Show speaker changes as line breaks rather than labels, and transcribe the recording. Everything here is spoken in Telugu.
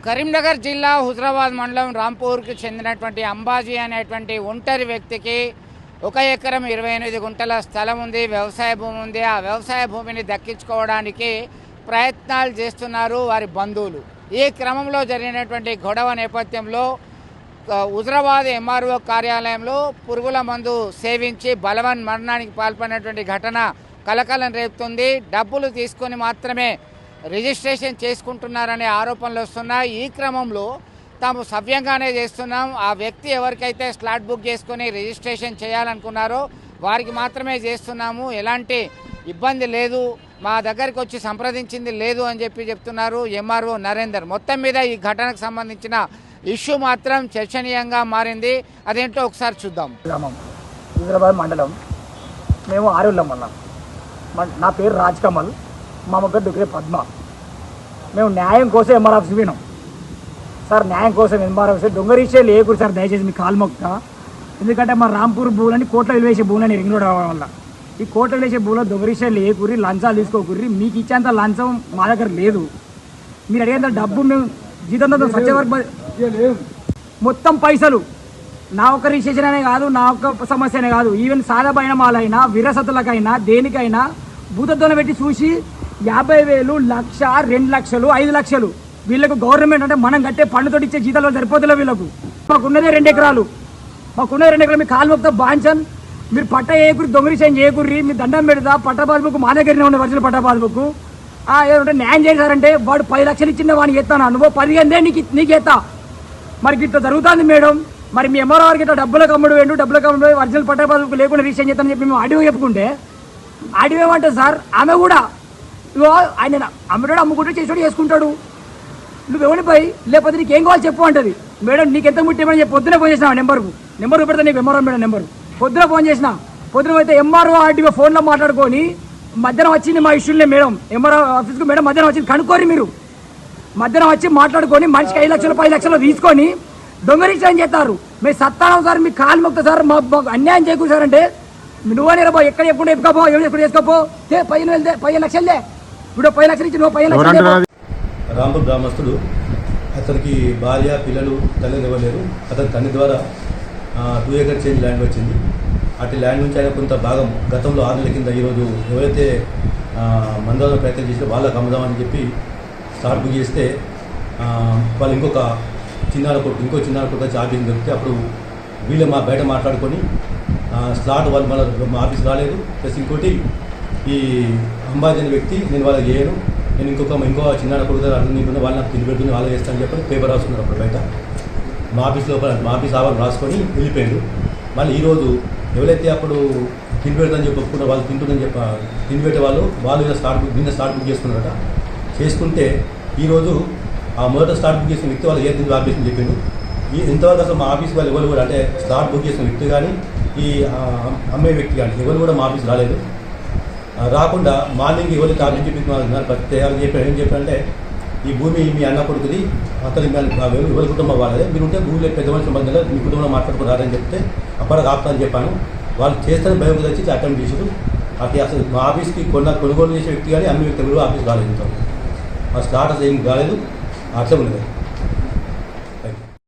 కరీంనగర్ జిల్లా హుజరాబాద్ మండలం రాంపూర్కి చెందినటువంటి అంబాజీ అనేటువంటి ఒంటరి వ్యక్తికి 1 ఎకరం 28 గుంటల స్థలం ఉంది, వ్యవసాయ భూమి ఉంది. ఆ వ్యవసాయ భూమిని దక్కించుకోవడానికి ప్రయత్నాలు చేస్తున్నారు వారి బంధువులు. ఈ క్రమంలో జరిగినటువంటి గొడవ నేపథ్యంలో హుజరాబాద్ ఎంఆర్ఓ కార్యాలయంలో పురుగుల మందు సేవించి బలవన్ మరణానికి పాల్పడినటువంటి ఘటన కలకలం రేపుతుంది. డబ్బులు తీసుకొని మాత్రమే రిజిస్ట్రేషన్ చేసుకుంటున్నారనే ఆరోపణలు వస్తున్నాయి. ఈ క్రమంలో తాము సవ్యంగానే చేస్తున్నాం, ఆ వ్యక్తి ఎవరికైతే స్లాట్ బుక్ చేసుకొని రిజిస్ట్రేషన్ చేయాలనుకున్నారో వారికి మాత్రమే చేస్తున్నాము, ఎలాంటి ఇబ్బంది లేదు, మా దగ్గరికి వచ్చి సంప్రదించింది లేదు అని చెప్తున్నారు ఎంఆర్ఓ నరేందర్. మొత్తం మీద ఈ ఘటనకు సంబంధించిన ఇష్యూ మాత్రం చర్చనీయంగా మారింది. అదేంటో ఒకసారి చూద్దాం.
హైదరాబాద్ మండలం మేము ఆరుళ్ళం అన్న. నా పేరు రాజ్ కమల్, మా ముగ్గురు దుగ్రే పద్మ. మేము న్యాయం కోసం ఎంఆర్ ఆఫీస్ వినాం సార్. న్యాయం కోసం ఎంఆర్ ఆఫీస్ దొంగ రిజిస్టర్ లేకూడదు సార్, దయచేసి మీ కాలు మొక్క. ఎందుకంటే మా రాంపూర్ భూలని కోట్ల విలువేసే భూలని రింగ్ రోడ్ రావడం వల్ల ఈ కోట్ల విలువేసే భూలో దొంగ రిజిస్టర్ లేకూరి, లంచాలు తీసుకోకూరి. మీకు ఇచ్చేంత లంచం మా దగ్గర లేదు. మీరు అడిగేంత డబ్బు మేము జీతంతో సత్య వరకు మొత్తం పైసలు నా ఒక్క రిజిస్ట్రేషన్ అనే కాదు, నా ఒక్క సమస్య అనే కాదు, ఈవెన్ సాదాబైన మాలైనా విరసతులకైనా దేనికైనా భూతత్వం పెట్టి చూసి 50,000, 1,00,000, 2 లక్షలు, 5 లక్షలు వీళ్ళకు గవర్నమెంట్ అంటే మనం కట్టే పన్నుతోటి ఇచ్చే జీతాలు సరిపోతులే వీళ్ళకు. మాకున్నదే 2 ఎకరాలు, మీ కాలు మొక్త బాంచన్. మీరు పట్ట ఏకురి, దొంగరిషన్ చేయకుర్రి, మీ దండం పెడతా. పట్ట పాస్బుక్ మా దగ్గరనే ఉండే వర్షాలు పట్ట పాస్బుక్ ఏమంటే న్యాయం చేశారంటే వాడు 10 లక్షలు ఇచ్చిన వాడిని ఎత్తాను, నువ్వు 15 నీకు ఎత్తా. మరి ఇట్లా జరుగుతుంది మేడం. మరి మీ ఎంఆర్ఓ వారికి ఇట్లా డబ్బులకు అమ్ముడు వేయండు, డబ్బులకు అమ్ముడు వర్షాలు పట్ట పాస్బుక్ లేకుండా రిజిస్ట్రేషన్ చేస్తానని చెప్పి మేము ఆడియో చెప్పుకుంటే ఆడియో సార్ ఆమె కూడా ఇగో ఆయన అమ్ముతాడు, అమ్ముకుంటే చేసాడు, చేసుకుంటాడు. నువ్వు ఎవరిపోయి లేకపోతే నీకు ఏం కావాలి చెప్పు అంటది. మేడం నీకు ఎంత ముట్టేమని చెప్పి పొద్దున ఫోన్ చేసిన నెంబర్ పెడతా నీకు ఎంఆర్ఓ మేడం నెంబర్. పొద్దున ఫోన్ చేసిన, పొద్దున అయితే ఎంఆర్ఓ ఆర్టీఓ ఫోన్లో మాట్లాడుకొని మధ్యాహ్నం వచ్చింది మా ఇష్యూలే మేడం. ఎంఆర్ఓ ఆఫీస్కి మేడం మధ్యాహ్నం వచ్చింది కనుక్కోరి. మీరు మధ్యాహ్నం వచ్చి మాట్లాడుకొని మనిషికి 5 లక్షలు 10 లక్షలు తీసుకొని దొంగ రిజిస్ట్రేషన్ చేస్తారు. మీరు సత్తానం సార్, మీ కాలు మొక్త సార్, మాకు అన్యాయం చేయకూడదు సార్. అంటే నువ్వనే రా ఎక్కడ చెప్పుకుంటే ఎప్పుకోపో, ఎవరు ఎప్పుడు చేసుకోపో, 15 లక్షలే ఇప్పుడు 10 లక్షలు ఇచ్చి నువ్వు 15 లక్షలు.
రాంపూర్ గ్రామస్తుడు, అతనికి భార్య పిల్లలు తల్లి ఇవ్వలేరు. అతని తండ్రి ద్వారా 2 ఎకర్ చేంజ్ ల్యాండ్ వచ్చింది. అటు ల్యాండ్ నుంచి ఆయన కొంత భాగం గతంలో 6 నెలల కింద ఈరోజు ఎవరైతే మందాల ప్రయత్నం చేస్తే వాళ్ళకి అమ్ముదామని చెప్పి స్టార్ట్ బుక్ చేస్తే వాళ్ళు ఇంకో చిన్నార కొడుకు ఆఫీస్ దొరికితే అప్పుడు వీళ్ళు బయట మాట్లాడుకొని స్లాట్ వాళ్ళు మన ఆఫీస్ రాలేదు. ప్లస్ ఇంకోటి ఈ అంబాజీ అనే వ్యక్తి నేను వాళ్ళకి చేయను, నేను ఇంకో చిన్న కొడుకు అన్ని వాళ్ళు నాకు తిని పెడుతుంది వాళ్ళు చేస్తానని చెప్పి పేపర్ రాసుకున్నారు. అప్పుడు బయట మా ఆఫీస్ లోపల మా ఆఫీస్ ఆవాలు రాసుకొని వెళ్ళిపోయాడు. మళ్ళీ ఈరోజు ఎవరైతే అప్పుడు తిని పెడతానని చెప్పి ఒప్పుకున్న వాళ్ళు తిని పెట్టే వాళ్ళు నిన్న స్టార్ట్ బుక్ చేసుకున్నారట. చేసుకుంటే ఈరోజు ఆ మొదట స్టార్ట్ బుక్ చేసిన వ్యక్తి వాళ్ళు ఏ తిండి ఆఫీస్ అని చెప్పిండు. ఇంతవరకు అసలు మా ఆఫీస్ వాళ్ళు ఎవరు కూడా అంటే స్లాట్ బుక్ చేసిన వ్యక్తి కానీ ఈ అమ్మే వ్యక్తి కానీ ఎవరు కూడా మా ఆఫీస్ రాలేదు. రాకుండా మార్నింగ్ ఎవరికి ఆఫీస్ చెప్పి ఏం చెప్పారంటే ఈ భూమి మీ అన్న కొడుకుది, అతని ఎవరి కుటుంబం వాళ్ళదే, మీరు ఉంటే భూమిలో పెద్ద మనుషుల మధ్యలో మీ కుటుంబంలో మాట్లాడుకున్నారని చెప్తే అప్పటికి ఆపుతానని చెప్పాను. వాళ్ళు చేస్తారని భయం తెచ్చి అటెంప్ట్ చేసారు. అది అసలు మా ఆఫీస్కి కొనుగోలు చేసే వ్యక్తి కానీ అమ్మే వ్యక్తి కూడా ఆఫీస్ రాలేదు. ఆ స్లాట్ అసలు ఏం కాలేదు, అట్లా ఉన్నది.